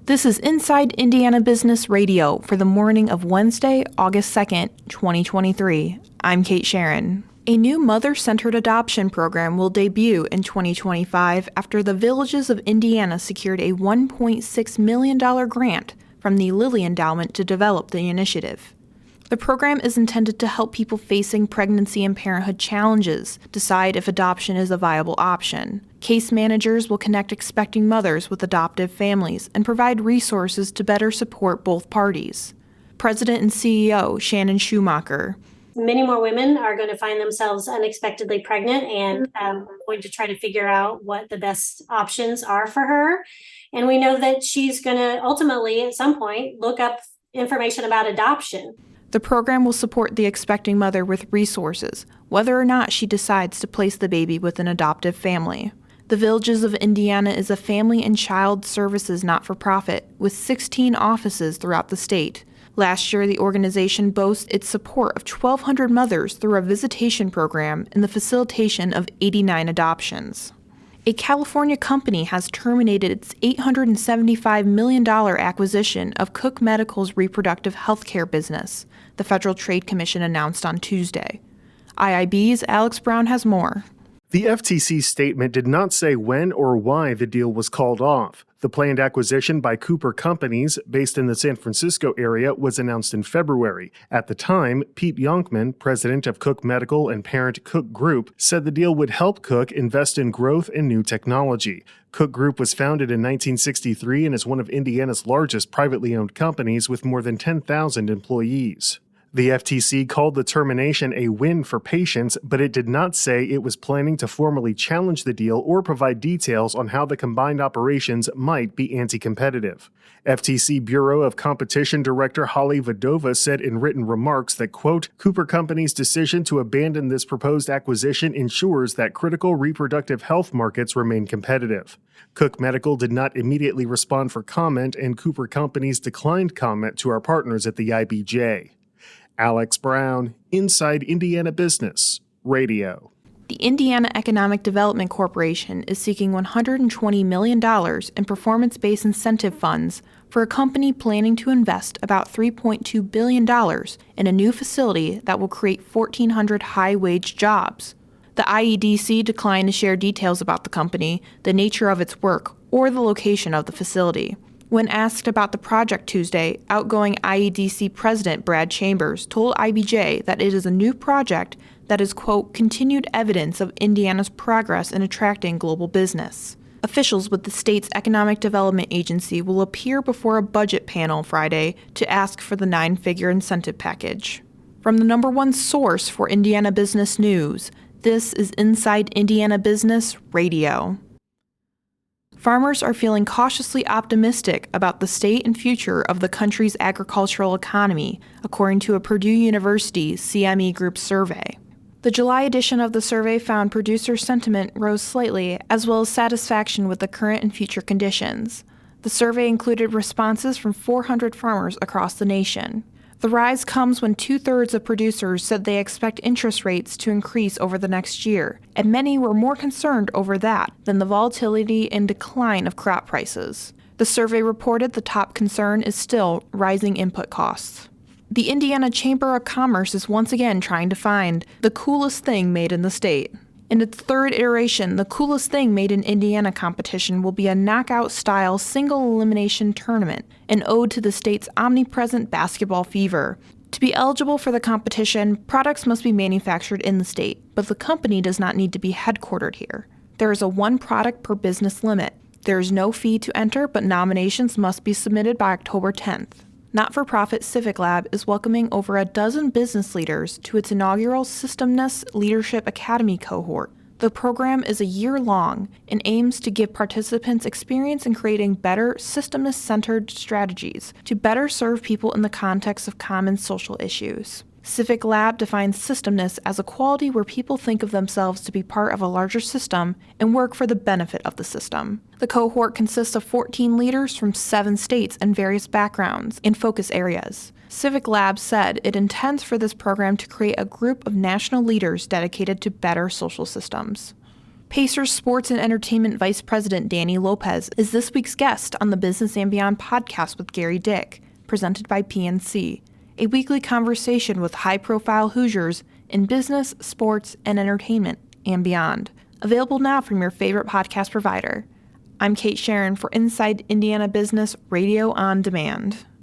This is Inside Indiana Business Radio for the morning of Wednesday, August 2nd, 2023. I'm Kate Sharon. A new mother-centered adoption program will debut in 2025 after the Villages of Indiana secured a $1.6 million grant from the Lilly Endowment to develop the initiative. The program is intended to help people facing pregnancy and parenthood challenges decide if adoption is a viable option. Case managers will connect expecting mothers with adoptive families and provide resources to better support both parties. President and CEO Shannon Schumacher. Many more women are going to find themselves unexpectedly pregnant, and we're going to try to figure out what the best options are for her. And we know that she's going to ultimately, at some point, look up information about adoption. The program will support the expecting mother with resources, whether or not she decides to place the baby with an adoptive family. The Villages of Indiana is a family and child services not-for-profit with 16 offices throughout the state. Last year, the organization boasts its support of 1,200 mothers through a visitation program and the facilitation of 89 adoptions. A California company has terminated its $875 million acquisition of Cook Medical's reproductive health care business, the Federal Trade Commission announced on Tuesday. IIB's Alex Brown has more. The FTC statement did not say when or why the deal was called off. The planned acquisition by Cooper Companies, based in the San Francisco area, was announced in February. At the time, Pete Yonkman, president of Cook Medical and parent Cook Group, said the deal would help Cook invest in growth and new technology. Cook Group was founded in 1963 and is one of Indiana's largest privately owned companies with more than 10,000 employees. The FTC called the termination a win for patients, but it did not say it was planning to formally challenge the deal or provide details on how the combined operations might be anti-competitive. FTC Bureau of Competition Director Holly Vadova said in written remarks that, quote, Cooper Company's decision to abandon this proposed acquisition ensures that critical reproductive health markets remain competitive. Cook Medical did not immediately respond for comment, and Cooper Companies declined comment to our partners at the IBJ. Alex Brown, Inside Indiana Business Radio. The Indiana Economic Development Corporation is seeking $120 million in performance-based incentive funds for a company planning to invest about $3.2 billion in a new facility that will create 1,400 high-wage jobs. The IEDC declined to share details about the company, the nature of its work, or the location of the facility. When asked about the project Tuesday, outgoing IEDC President Brad Chambers told IBJ that it is a new project that is, quote, continued evidence of Indiana's progress in attracting global business. Officials with the state's Economic Development Agency will appear before a budget panel Friday to ask for the 9-figure incentive package. From the number one source for Indiana business news, this is Inside Indiana Business Radio. Farmers are feeling cautiously optimistic about the state and future of the country's agricultural economy, according to a Purdue University CME Group survey. The July edition of the survey found producer sentiment rose slightly, as well as satisfaction with the current and future conditions. The survey included responses from 400 farmers across the nation. The rise comes when 2/3 of producers said they expect interest rates to increase over the next year, and many were more concerned over that than the volatility and decline of crop prices. The survey reported the top concern is still rising input costs. The Indiana Chamber of Commerce is once again trying to find the coolest thing made in the state. In its third iteration, the Coolest Thing Made in Indiana competition will be a knockout-style single-elimination tournament, an ode to the state's omnipresent basketball fever. To be eligible for the competition, products must be manufactured in the state, but the company does not need to be headquartered here. There is a one product per business limit. There is no fee to enter, but nominations must be submitted by October 10th. Not-for-profit Civic Lab is welcoming over a dozen business leaders to its inaugural Systemness Leadership Academy cohort. The program is a year-long and aims to give participants experience in creating better, systemness-centered strategies to better serve people in the context of common social issues. Civic Lab defines systemness as a quality where people think of themselves to be part of a larger system and work for the benefit of the system. The cohort consists of 14 leaders from 7 states and various backgrounds and focus areas. Civic Lab said it intends for this program to create a group of national leaders dedicated to better social systems. Pacers Sports and Entertainment Vice President Danny Lopez is this week's guest on the Business and Beyond podcast with Gary Dick, presented by PNC, a weekly conversation with high-profile Hoosiers in business, sports, and entertainment and beyond. Available now from your favorite podcast provider. I'm Kate Sharon for Inside Indiana Business Radio on Demand.